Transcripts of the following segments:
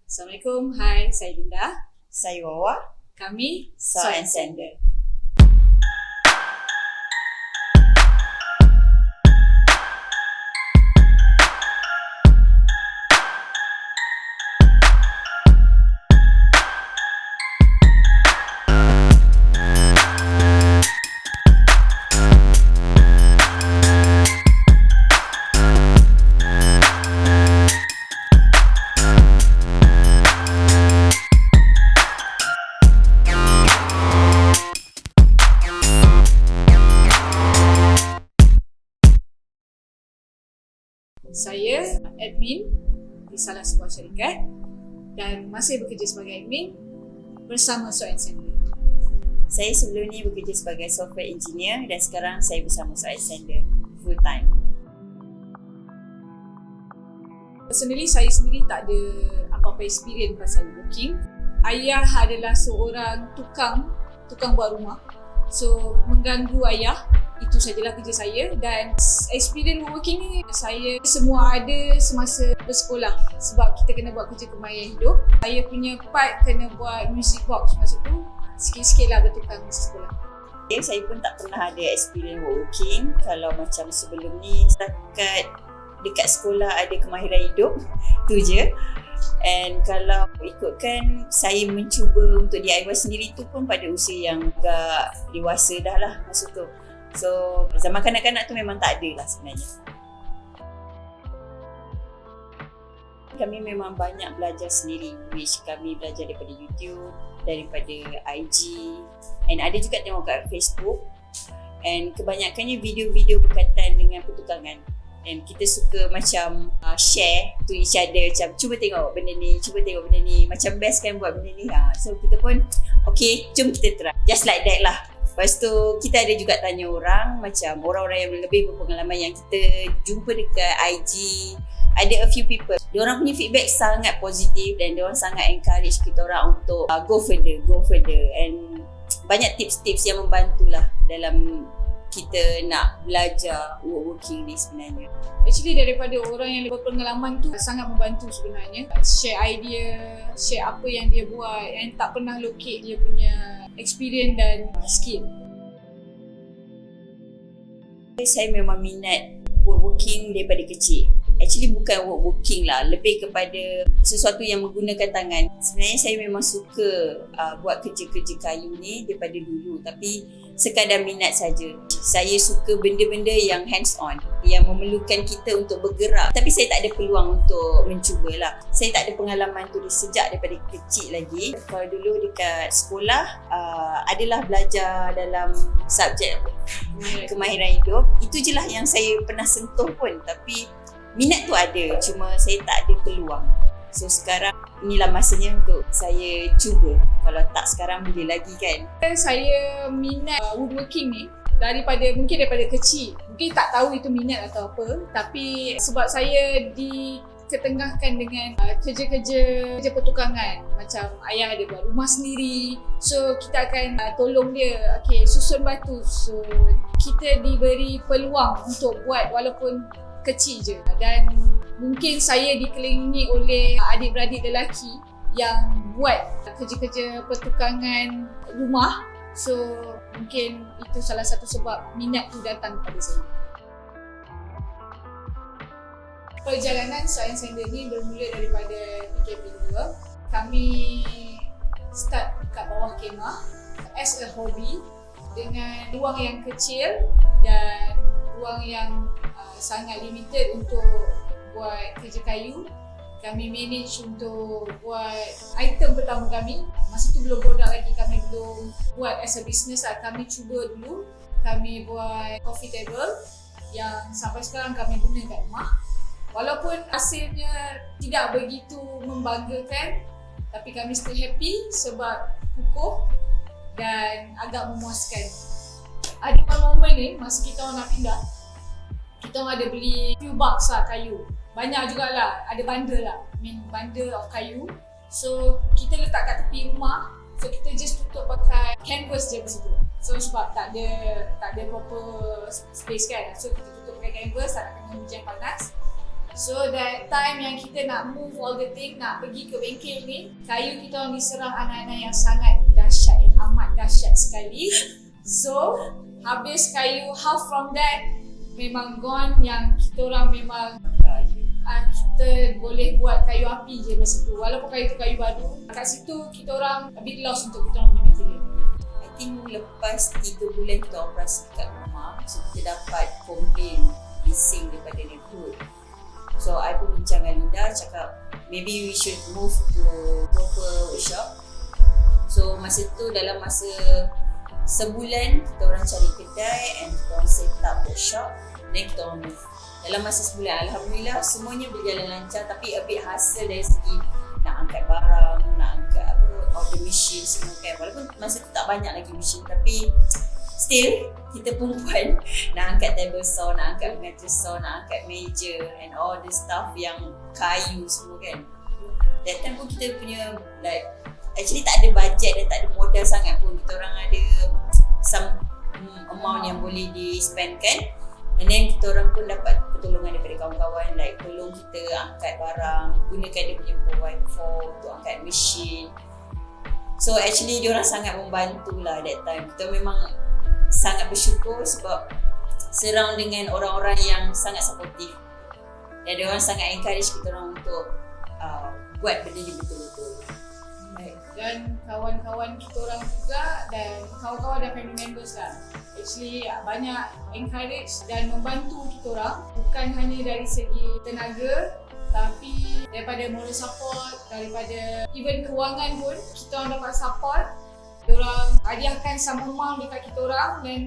Assalamualaikum, hai, saya Linda. Saya Wawa. Kami Saw and Sender. Saya admin di salah sebuah syarikat dan masih bekerja sebagai admin bersama Saw and Sender. Saya sebelum ni bekerja sebagai software engineer dan sekarang saya bersama Saw and Sender full time. Personally, saya sendiri tak ada apa-apa experience pasal working. Ayah adalah seorang tukang buat rumah. So, mengganggu ayah, itu sajalah kerja saya. Dan experience working ni saya semua ada semasa bersekolah. Sebab kita kena buat kerja kemahiran hidup. Saya punya part kena buat music box masa tu. Sikit-sikit lah bertukang masa sekolah. Saya pun tak pernah ada experience working. Kalau macam sebelum ni, setakat dekat sekolah ada kemahiran hidup, tu je. And kalau ikutkan saya mencuba untuk DIY sendiri tu pun pada usia yang agak dewasa dah lah masa tu. So zaman kanak-kanak tu memang tak ada lah sebenarnya. Kami memang banyak belajar sendiri, which kami belajar daripada YouTube, daripada IG, and ada juga tengok kat Facebook. And kebanyakannya video-video berkaitan dengan pertukangan. And kita suka macam share to each other, macam cuba tengok benda ni, macam best kan buat benda ni. So kita pun okay, jom kita try, just like that lah. Lepas tu kita ada juga tanya orang, macam orang-orang yang lebih berpengalaman yang kita jumpa dekat IG. Ada a few people, diorang punya feedback sangat positif dan diorang sangat encourage kita orang untuk go further, and banyak tips-tips yang membantulah dalam kita nak belajar working ni sebenarnya. Actually daripada orang yang berpengalaman tu sangat membantu sebenarnya. Share idea, share apa yang dia buat and tak pernah locate dia punya experience dan skill. Saya memang minat working daripada kecil. Actually bukan working lah, lebih kepada sesuatu yang menggunakan tangan. Sebenarnya saya memang suka buat kerja-kerja kayu ni daripada dulu, tapi sekadar minat saja. Saya suka benda-benda yang hands on, yang memerlukan kita untuk bergerak, tapi saya tak ada peluang untuk mencubalah. Saya tak ada pengalaman tu sejak daripada kecil lagi. Kalau dulu dekat sekolah adalah belajar dalam subjek kemahiran hidup. Itu je lah yang saya pernah sentuh pun, tapi minat tu ada, cuma saya tak ada peluang. So sekarang inilah masanya untuk saya cuba. Kalau tak sekarang bila lagi kan. Saya minat woodworking ni mungkin daripada kecil. Mungkin tak tahu itu minat atau apa, tapi sebab saya diketengahkan dengan kerja-kerja pertukangan. Macam ayah ada buat rumah sendiri, so kita akan tolong dia, okay, susun batu. So kita diberi peluang untuk buat walaupun kecil je, dan mungkin saya dikelilingi oleh adik-beradik lelaki yang buat kerja-kerja pertukangan rumah. So mungkin itu salah satu sebab minat tu datang kepada saya. Perjalanan Saw and Sender ni bermula daripada PKP 2. Kami start kat bawah kemah as a hobby dengan ruang yang kecil dan ruang yang sangat limited untuk buat kerja kayu. Kami manage untuk buat item pertama kami. Masa tu belum produk lagi, kami belum buat as a business lah. Kami cuba dulu, kami buat coffee table yang sampai sekarang kami guna kat rumah. Walaupun hasilnya tidak begitu membanggakan, tapi kami still happy sebab kukuh dan agak memuaskan. Ada momen ni masa kita orang nak pindah, kita orang ada beli few box lah kayu. Banyak jugalah, ada bundle lah, bundle of kayu. So kita letak kat tepi rumah, so kita just tutup pakai canvas je kat situ. So sebab tak ada proper space kan, so kita tutup pakai canvas, tak nak kena hujan panas. So that time yang kita nak move all the thing, nak pergi ke bengkel ni, kayu kita orang diserang anak-anak yang sangat dahsyat, yang amat dahsyat sekali. So habis kayu, half from that memang gone, yang kita orang memang kita boleh buat kayu api je masa tu. Walaupun kayu tu kayu baru, kat situ kita orang a bit lost untuk kita orang punya material. I think lepas 3 bulan kita operasi kat rumah, so kita dapat complain bising daripada neighborhood. So I pun bincang dengan Linda, cakap maybe we should move to proper workshop. So masa tu dalam masa sebulan kita orang cari kedai and kita orang set up workshop, then kita orang move. Dalam masa sebulan, Alhamdulillah semuanya berjalan lancar, tapi a bit hassle dari segi nak angkat barang, nak angkat order machine semua kan. Walaupun masa tu tak banyak lagi machine, tapi still kita perempuan nak angkat table saw, nak angkat mattress saw, nak angkat meja and all the stuff yang kayu semua kan. That time pun kita punya like actually tak ada budget dan tak ada modal sangat pun. Kita orang ada some amount yang boleh di-spendkan, and then kita orang pun dapat pertolongan daripada kawan-kawan, like tolong kita angkat barang, gunakan dia punya provide for untuk angkat mesin. So actually diorang sangat membantu lah that time. Kita memang sangat bersyukur sebab surround dengan orang-orang yang sangat supportive, dan diorang sangat encourage kita orang untuk buat benda ni betul-betul. Dan kawan-kawan kita orang juga, dan kawan-kawan dan family members lah, actually banyak encourage dan membantu kita orang, bukan hanya dari segi tenaga, tapi daripada moral support, daripada even kewangan pun kita orang dapat support. Diorang hadiahkan some amount dekat kita orang dan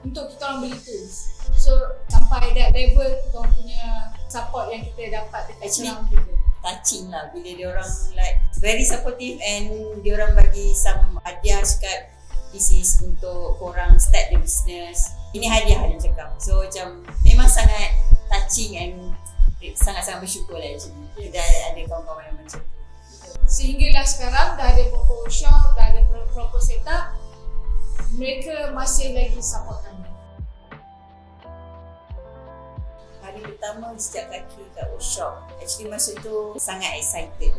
untuk kita orang beli tools. So sampai that level kita orang punya support yang kita dapat dekat surround kita. Touching lah bila diorang like very supportive and diorang bagi some hadiah, cakap this is untuk korang start the business. Ini hadiah dia cakap. So macam memang sangat touching and sangat-sangat bersyukur lah actually. Kita ada kawan-kawan yang macam tu. Sehinggalah sekarang dah ada proper workshop, dah ada proper setup, mereka masih lagi support kami. Hari pertama sejak kaki kat workshop, actually masa tu sangat excited.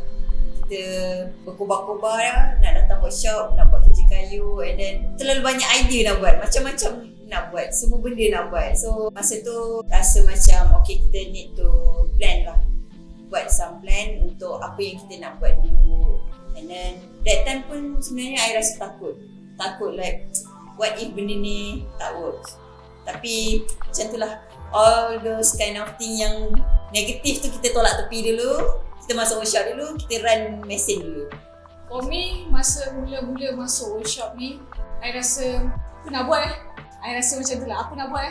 Kita berkobar-kobar nak datang workshop, nak buat kerja kayu, and then terlalu banyak idea nak buat, macam-macam nak buat, semua benda nak buat. So masa tu rasa macam okay, kita need to plan lah, buat some plan untuk apa yang kita nak buat dulu. And then that time pun sebenarnya I rasa takut like what if benda ni tak work. Tapi macam tu lah, all those kind of thing yang negatif tu kita tolak tepi dulu, kita masuk workshop dulu, kita run mesin dulu. For me, masa mula-mula masuk workshop ni, I rasa aku nak buat I rasa macam tu lah, aku nak buat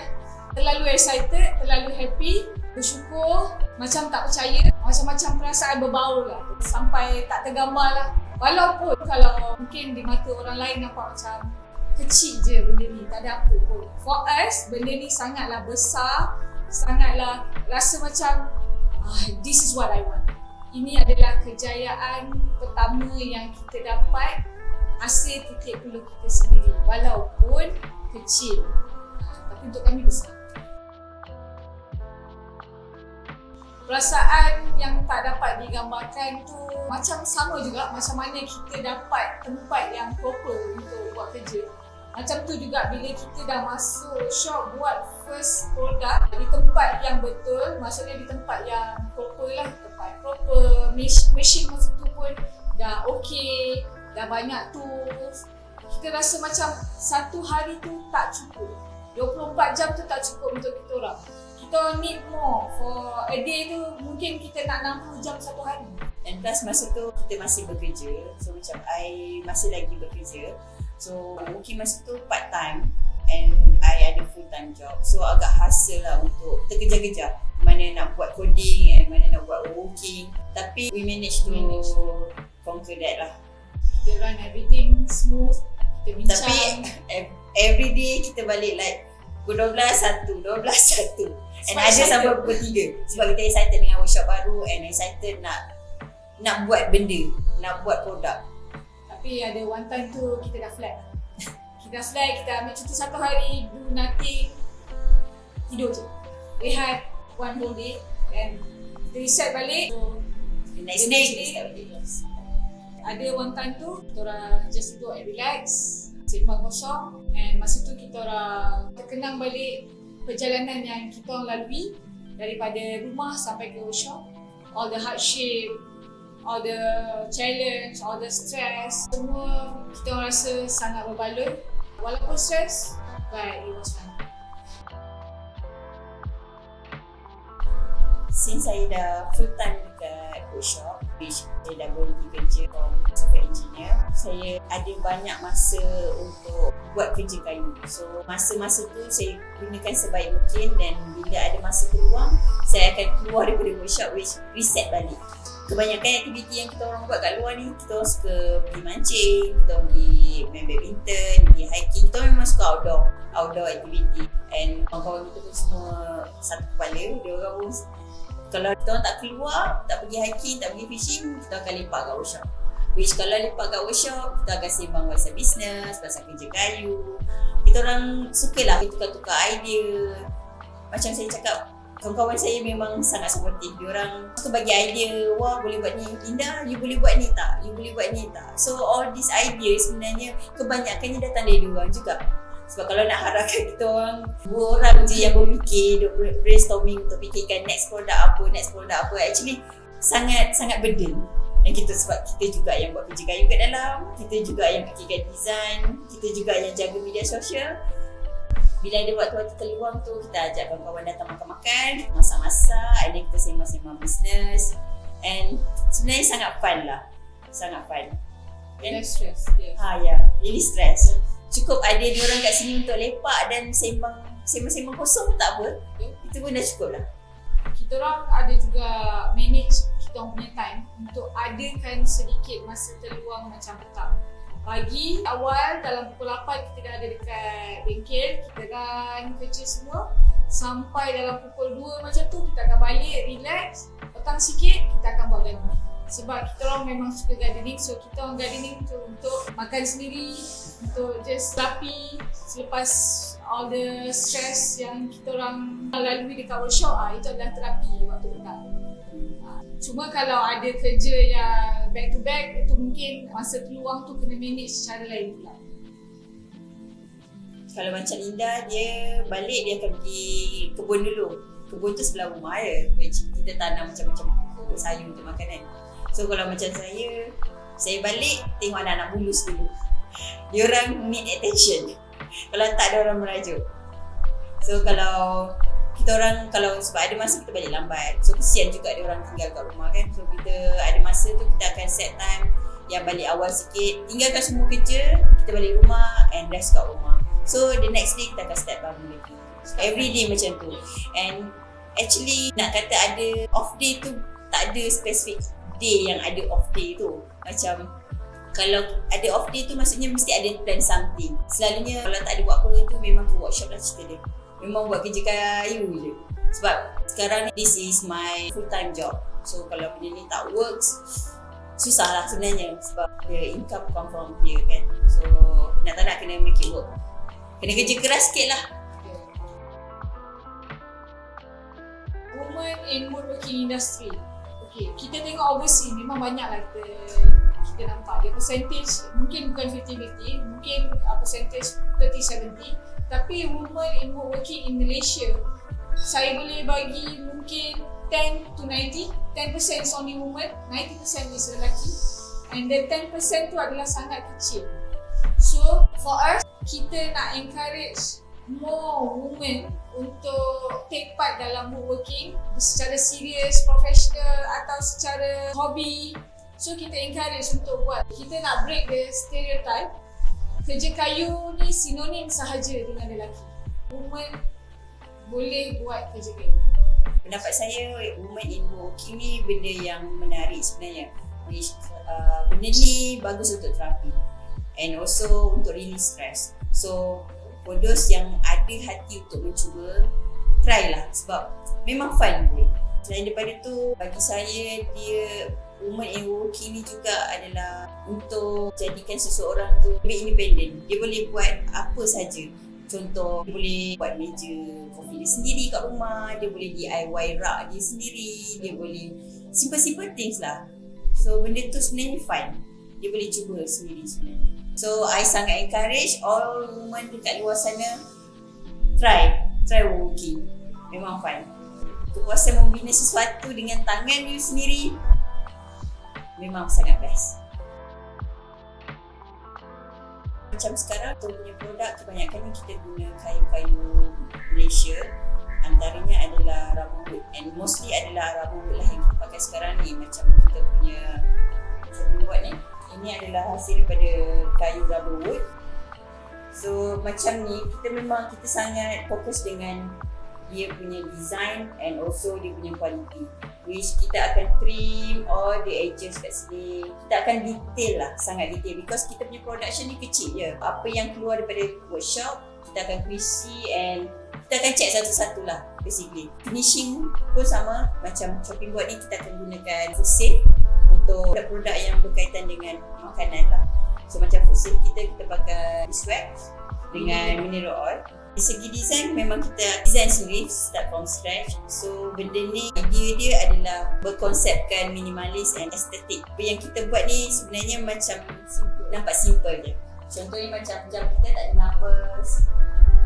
terlalu excited, terlalu happy, bersyukur, macam tak percaya, macam-macam perasaan berbaur lah, sampai tak tergambar lah. Walaupun kalau mungkin di mata orang lain nampak macam kecil je benda ni, tak ada apa pun. For us, benda ni sangatlah besar, sangatlah rasa macam this is what I want. Ini adalah kejayaan pertama yang kita dapat, hasil titik peluh kita sendiri, walaupun kecil, tapi untuk kami besar. Perasaan yang tak dapat digambarkan tu macam sama juga macam mana kita dapat tempat yang proper untuk buat kerja. Macam tu juga bila kita dah masuk shop buat first product di tempat yang betul, maksudnya di tempat yang proper lah, tempat proper, machine masa tu pun dah okay, dah banyak tools. Kita rasa macam satu hari tu tak cukup, 24 jam tu tak cukup untuk kita orang. Kita need more. For a day tu mungkin kita nak 60 jam satu hari. And plus masa tu kita masih bekerja, so macam I masih lagi bekerja. So mungkin masa tu part time and I ada full time job, so agak hassle lah untuk terkejar-kejar mana nak buat coding and mana nak buat working. Tapi we manage to conquer that lah. Kita run everything smooth, kita bincang. Tapi every day kita balik like pukul 12, 1, 12, 1 and ada sampai pukul 3 sebab kita excited dengan workshop baru and excited nak buat benda, nak buat produk. Tapi ada one time tu kita dah flat. Kita dah flat, kita ambil cuti satu hari, do nothing, tidur je, rehat one whole day, and kita reset balik. So, The next day kita start balik. Yes. ada one time tu kita orang just duduk and relax, sembang kosong, and masa tu kita orang terkenang balik perjalanan yang kita orang lalui daripada rumah sampai ke workshop, all the hardship, all the challenge, all the stress, semua kita orang rasa sangat berbaloi. Walaupun stress, but it was fun. Since saya dah full time dekat workshop, which saya dah berhenti kerja sebagai software engineer, saya ada banyak masa untuk buat kerja kayu. So masa-masa tu saya gunakan sebaik mungkin, dan bila ada masa peluang, saya akan keluar daripada workshop, which reset balik. Kebanyakan aktiviti yang kita orang buat kat luar ni, kita orang suka pergi mancing, kita orang pergi main badminton, pergi hiking. Kita orang memang suka outdoor activity. And kawan-kawan kita pun semua satu kepala. Dia orang pun, kalau kita orang tak keluar, tak pergi hiking, tak pergi fishing, kita akan lepak kat workshop. Which kalau lepak kat workshop, kita akan sembang pasal bisnes, pasal kerja kayu. Kita orang sukalah tukar-tukar idea. Macam saya cakap, kawan-kawan saya memang sangat supportive. Diorang suka bagi idea, wah boleh buat ni, Linda, you boleh buat ni tak? You boleh buat ni tak? So all these ideas sebenarnya kebanyakannya datang dari diorang juga. Sebab kalau nak harapkan kita orang, dua orang je yang berfikir, brainstorming untuk fikirkan next product apa, actually sangat burden. Dan kita, sebab kita juga yang buat kerja kayu kat dalam, kita juga yang fikirkan design, kita juga yang jaga media sosial. Bila ada waktu-waktu terluang tu, kita ajak kawan-kawan datang makan-makan, masak-masak, and then kita sembang-sembang bisnes. And sebenarnya sangat fun lah. Sangat fun. Less stress. Yes. Really stress. Cukup ada diorang kat sini untuk lepak dan sembang kosong pun tak apa. Itu pun dah cukup lah. Kita orang ada juga manage kita orang punya time untuk adakan sedikit masa terluang macam petang. Pagi awal dalam pukul 8 kita dah ada dekat bengkel, kita kan kerja semua. Sampai dalam pukul 2 macam tu kita akan balik, relax. Petang sikit kita akan buat gardening. Sebab kita orang memang suka gardening, so kita orang gardening tu untuk makan sendiri, untuk just terapi selepas all the stress yang kita orang lalui dekat workshop. Itu adalah terapi waktu petang. Cuma kalau ada kerja yang back to back, itu mungkin masa peluang tu kena manage secara lain pula. Kalau macam Linda, dia balik dia akan pergi kebun dulu. Kebun tu sebelah rumah ya, which kita tanam macam-macam sayur untuk makanan. So kalau macam saya balik tengok anak-anak bulus dulu. Diorang need attention. Kalau tak, ada orang merajuk. So kalau kita orang, kalau sebab ada masa kita balik lambat, so kesian juga dia orang tinggal kat rumah kan. So kita ada masa tu kita akan set time yang balik awal sikit, tinggalkan semua kerja, kita balik rumah and rest kat rumah. So the next day kita akan start bangun lagi. Every day macam tu. And actually nak kata ada off day tu, tak ada specific day yang ada off day tu. Macam kalau ada off day tu maksudnya mesti ada plan something. Selalunya kalau tak ada buat apa tu memang ke workshop lah cerita dia. Memang buat kerja kayu je. Sebab sekarang ni this is my full time job. So kalau benda ni tak works, susah lah sebenarnya. Sebab the income come from here kan. So nak tak nak kena make it work. Kena kerja keras sikit lah. Women in woodworking industry. Okay, kita tengok overseas memang banyak lah kita nampak dia percentage mungkin bukan 50-50, mungkin percentage 30-70. Tapi women in woodworking in Malaysia, saya boleh bagi mungkin 10 to 90. 10% is only women, 90% is lelaki. And then 10% tu adalah sangat kecil. So for us, kita nak encourage more women untuk take part dalam woodworking secara serius, profesional atau secara hobi. So kita encourage untuk buat. Kita nak break the stereotype. Kerja kayu ni sinonim sahaja dengan lelaki. Women boleh buat kerja kayu. Pendapat saya, women in woodworking ni benda yang menarik sebenarnya. Benda ni bagus untuk terapi and also untuk release stress. So for those yang ada hati untuk mencuba, try lah sebab memang fun pun. Selain daripada tu, bagi saya dia women in woodworking ni juga adalah untuk jadikan seseorang tu lebih independent. Dia boleh buat apa saja. Contoh, dia boleh buat meja kopi dia sendiri kat rumah, dia boleh DIY rak dia sendiri, dia boleh simple-simple things lah. So benda tu sebenarnya fun. Dia boleh cuba sendiri sebenarnya. So I sangat encourage all women dekat luar sana, try woodworking. Memang fun. Kepuasan membina sesuatu dengan tangan you sendiri memang sangat best. Macam sekarang kita punya produk kebanyakannya kita guna kayu-kayu Malaysia. Antaranya adalah rubber wood, and mostly adalah rubber wood lah yang kita pakai sekarang ni. Macam kita punya chopping board ni, ini adalah hasil daripada kayu rubber wood. So macam ni kita sangat fokus dengan dia punya design and also dia punya quality, which kita akan trim all the edges kat sini. Kita akan detail lah, sangat detail, because kita punya production ni kecil je. Apa yang keluar daripada workshop kita akan QC and kita akan check satu-satu lah basically. Finishing pun sama, macam chopping board ni kita akan gunakan food safe untuk produk yang berkaitan dengan makanan lah. So macam food safe kita pakai beeswax dengan mineral oil. Dari segi design memang kita design sendiri, start from scratch. So benda ni idea dia adalah berkonsepkan minimalis and estetik. Apa yang kita buat ni sebenarnya macam nampak simple je. Contohnya macam jam kita tak ada numbers,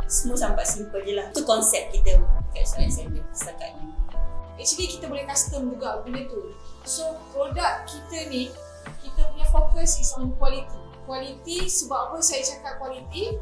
semua nampak simple je lah. Itu konsep kita dekat Solat Center setakat ni. Actually kita boleh custom juga benda tu. So produk kita ni, kita punya fokus is on quality. Quality, sebab apa saya cakap quality?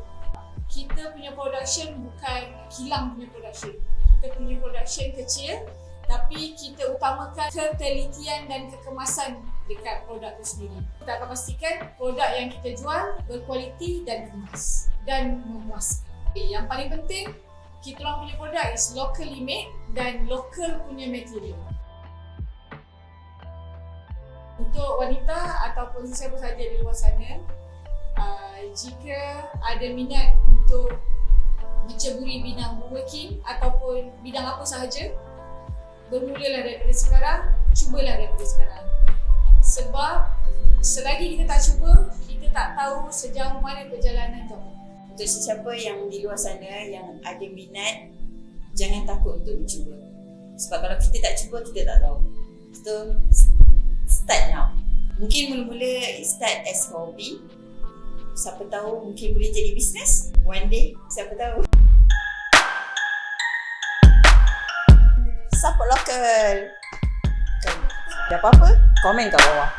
Kita punya production bukan kilang punya production. Kita punya production kecil, tapi kita utamakan ketelitian dan kekemasan dekat produk itu sendiri. Kita akan pastikan produk yang kita jual berkualiti dan kemas dan memuaskan. Yang paling penting, kita orang punya produk is locally made dan local punya material. Untuk wanita ataupun siapa sahaja di luar sana, jika ada minat untuk menceburi bidang woodworking ataupun bidang apa sahaja, bermulalah daripada sekarang, cubalah daripada sekarang. Sebab selagi kita tak cuba, kita tak tahu sejauh mana perjalanan kamu. Untuk sesiapa yang di luar sana yang ada minat, jangan takut untuk mencuba. Sebab kalau kita tak cuba, kita tak tahu. So start now. Mungkin mula-mula start as hobby. Siapa tahu mungkin boleh jadi bisnes one day, siapa tahu. Support local. Ada apa-apa? Komen kat bawah.